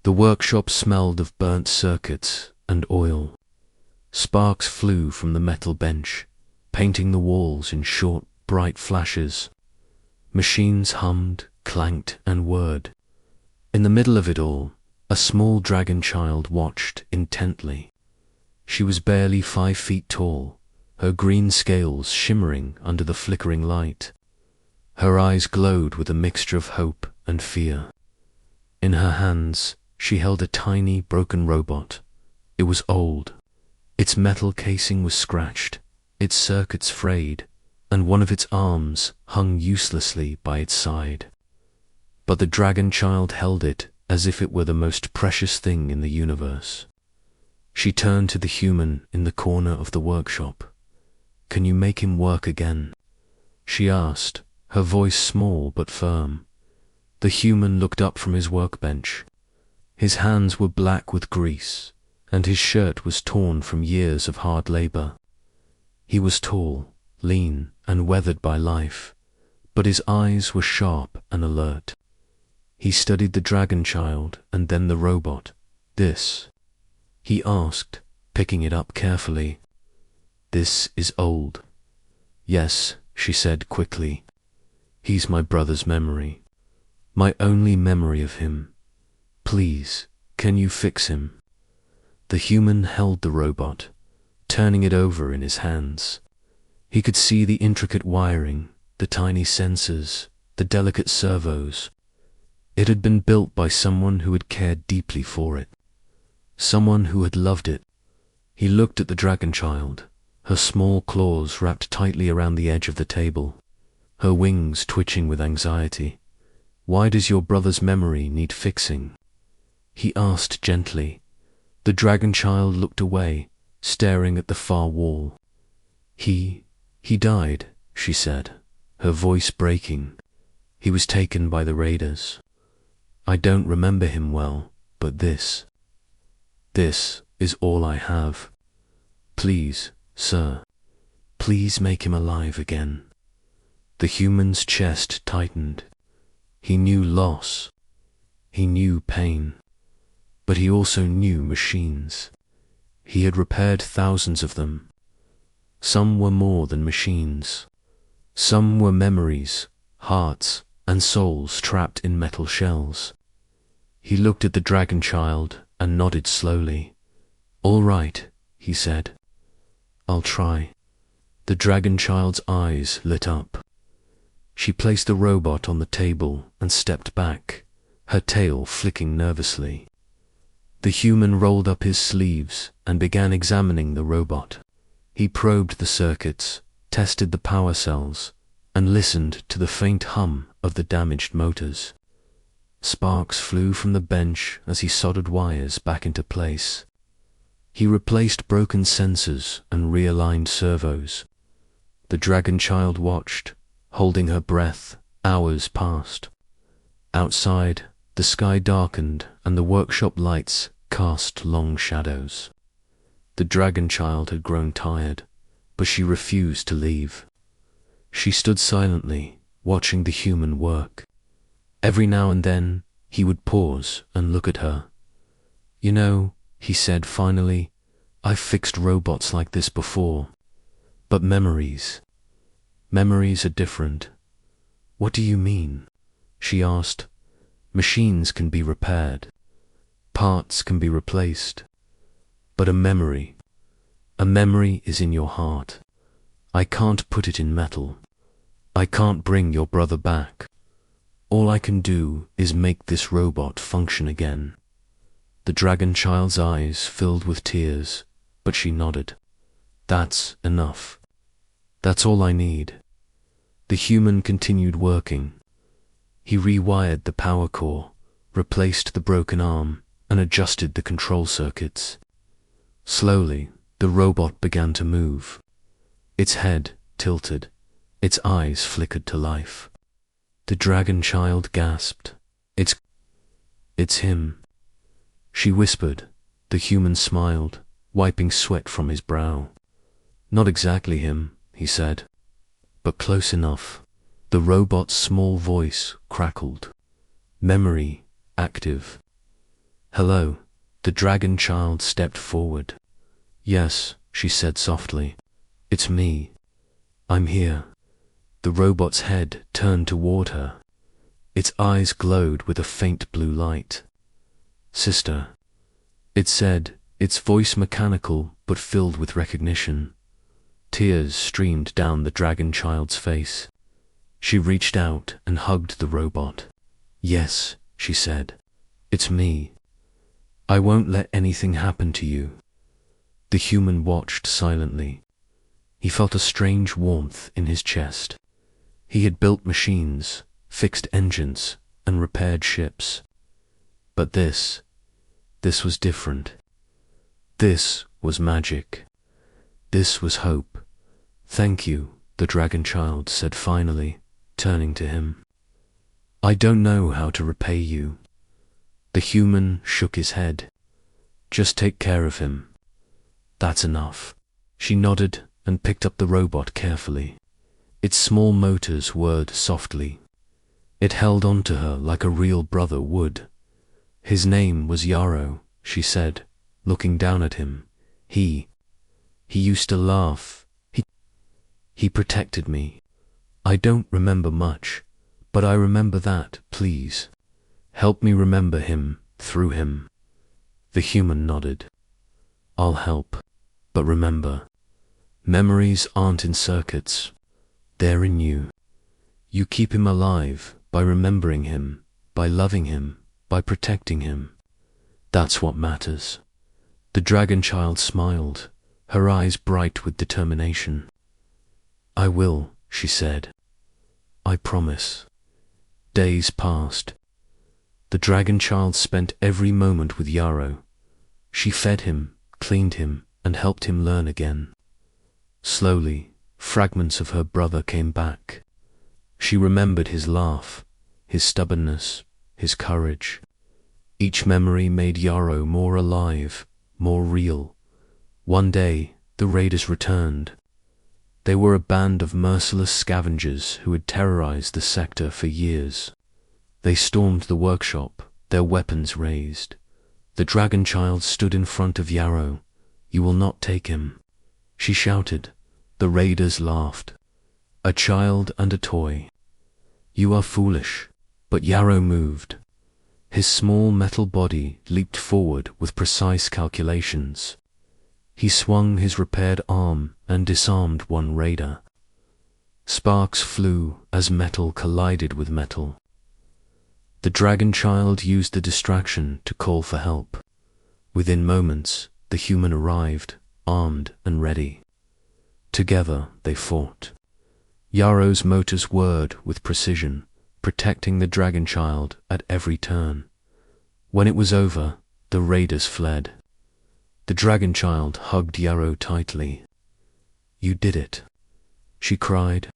The workshop smelled of burnt circuits and oil. Sparks flew from the metal bench, painting the walls in short, bright flashes. Machines hummed, clanked, and whirred. In the middle of it all, a small dragon child watched intently. She was barely 5 feet tall, her green scales shimmering under the flickering light. Her eyes glowed with a mixture of hope and fear. In her hands, she held a tiny, broken robot. It was old. Its metal casing was scratched, its circuits frayed, and one of its arms hung uselessly by its side. But the dragon child held it as if it were the most precious thing in the universe. She turned to the human in the corner of the workshop. "Can you make him work again?" she asked, her voice small but firm. The human looked up from his workbench. His hands were black with grease, and his shirt was torn from years of hard labor. He was tall, lean, and weathered by life, but his eyes were sharp and alert. He studied the dragon child and then the robot. "This?" he asked, picking it up carefully. "This is old." "Yes," she said quickly. "He's my brother's memory. My only memory of him. Please, can you fix him?" The human held the robot, turning it over in his hands. He could see the intricate wiring, the tiny sensors, the delicate servos. It had been built by someone who had cared deeply for it, someone who had loved it. He looked at the dragon child, her small claws wrapped tightly around the edge of the table, her wings twitching with anxiety. "Why does your brother's memory need fixing?" he asked gently. The dragon child looked away, staring at the far wall. He died," she said, her voice breaking. "He was taken by the raiders. I don't remember him well, but this is all I have. Please, sir, please make him alive again." The human's chest tightened. He knew loss. He knew pain. But he also knew machines. He had repaired thousands of them. Some were more than machines. Some were memories, hearts, and souls trapped in metal shells. He looked at the dragon child and nodded slowly. "All right," he said. "I'll try." The dragon child's eyes lit up. She placed the robot on the table and stepped back, her tail flicking nervously. The human rolled up his sleeves and began examining the robot. He probed the circuits, tested the power cells, and listened to the faint hum of the damaged motors. Sparks flew from the bench as he soldered wires back into place. He replaced broken sensors and realigned servos. The dragon child watched, holding her breath. Hours passed. Outside, the sky darkened and the workshop lights cast long shadows. The dragon child had grown tired, but she refused to leave. She stood silently, watching the human work. Every now and then, he would pause and look at her. "You know," he said finally, "I've fixed robots like this before. But memories are different." "What do you mean?" she asked. "Machines can be repaired. Parts can be replaced. But a memory is in your heart. I can't put it in metal. I can't bring your brother back. All I can do is make this robot function again." The dragon child's eyes filled with tears, but she nodded. "That's enough. That's all I need." The human continued working. He rewired the power core, replaced the broken arm, and adjusted the control circuits. Slowly, the robot began to move. Its head tilted, its eyes flickered to life. The dragon child gasped. It's him," she whispered. The human smiled, wiping sweat from his brow. "Not exactly him," he said, "but close enough." The robot's small voice crackled. "Memory active. Hello. The dragon child stepped forward. Yes, she said softly. It's me. I'm here. The robot's head turned toward her. Its eyes glowed with a faint blue light. Sister, it said, its voice mechanical but filled with recognition. Tears streamed down the dragon child's face. She reached out and hugged the robot. Yes, she said. It's me. I won't let anything happen to you. The human watched silently. He felt a strange warmth in his chest. He had built machines, fixed engines, and repaired ships. But this was different. This was magic. This was hope. Thank you, the dragon child said finally, turning to him. I don't know how to repay you. The human shook his head. Just take care of him. That's enough. She nodded and picked up the robot carefully. Its small motors whirred softly. It held on to her like a real brother would. His name was Yarrow, she said, looking down at him. He used to laugh. He protected me. I don't remember much, but I remember that, please. Help me remember him through him. The human nodded. I'll help, but remember, memories aren't in circuits. They're in you. You keep him alive by remembering him, by loving him, by protecting him. That's what matters. The dragon child smiled, her eyes bright with determination. I will, she said. I promise. Days passed. The dragon child spent every moment with Yarrow. She fed him, cleaned him, and helped him learn again. Slowly, fragments of her brother came back. She remembered his laugh, his stubbornness, his courage. Each memory made Yarrow more alive, more real. One day, the raiders returned. They were a band of merciless scavengers who had terrorized the sector for years. They stormed the workshop, their weapons raised. The dragon child stood in front of Yarrow. You will not take him, she shouted. The raiders laughed. A child and a toy. You are foolish. But Yarrow moved. His small metal body leaped forward with precise calculations. He swung his repaired arm and disarmed one raider. Sparks flew as metal collided with metal. The dragon child used the distraction to call for help. Within moments, the human arrived, armed and ready. Together they fought. Yarrow's motors whirred with precision, protecting the dragon child at every turn. When it was over, the raiders fled. The dragon child hugged Yarrow tightly. You did it, she cried.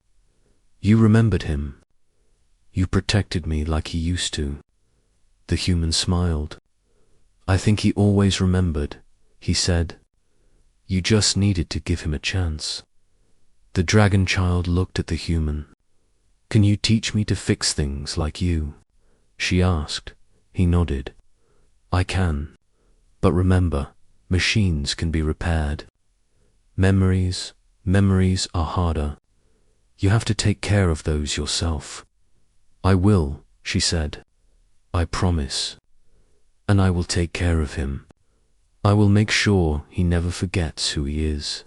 You remembered him. You protected me like he used to. The human smiled. I think he always remembered, he said. You just needed to give him a chance. The dragon child looked at the human. Can you teach me to fix things like you? She asked. He nodded. I can. But remember, machines can be repaired. Memories are harder. You have to take care of those yourself. I will, she said. I promise. And I will take care of him. I will make sure he never forgets who he is.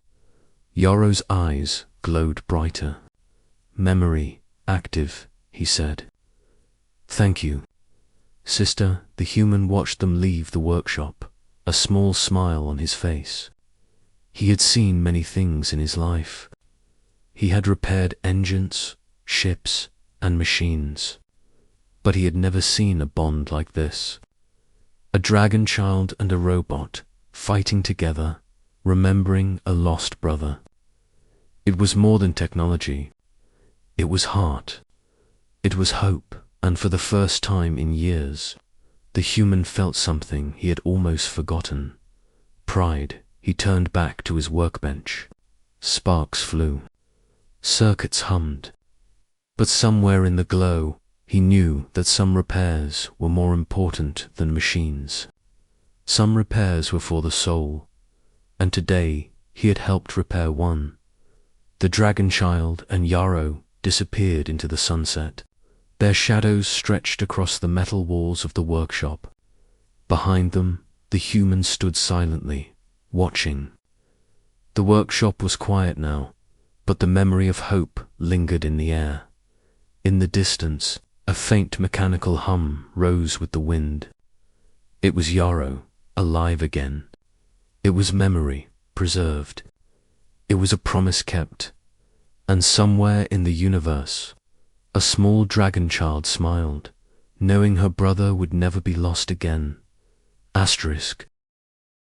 Yarrow's eyes glowed brighter. Memory, active, he said. Thank you. Sister, the human watched them leave the workshop, a small smile on his face. He had seen many things in his life. He had repaired engines, ships, and machines. But he had never seen a bond like this. A dragon child and a robot, fighting together, remembering a lost brother. It was more than technology. It was heart. It was hope, and for the first time in years, the human felt something he had almost forgotten. Pride. He turned back to his workbench. Sparks flew. Circuits hummed. But somewhere in the glow, he knew that some repairs were more important than machines. Some repairs were for the soul, and today he had helped repair one. The dragon child and Yarrow disappeared into the sunset. Their shadows stretched across the metal walls of the workshop. Behind them, the humans stood silently, watching. The workshop was quiet now, but the memory of hope lingered in the air. In the distance, a faint mechanical hum rose with the wind. It was Yarrow, alive again. It was memory, preserved. It was a promise kept. And somewhere in the universe, a small dragon child smiled, knowing her brother would never be lost again. Asterisk,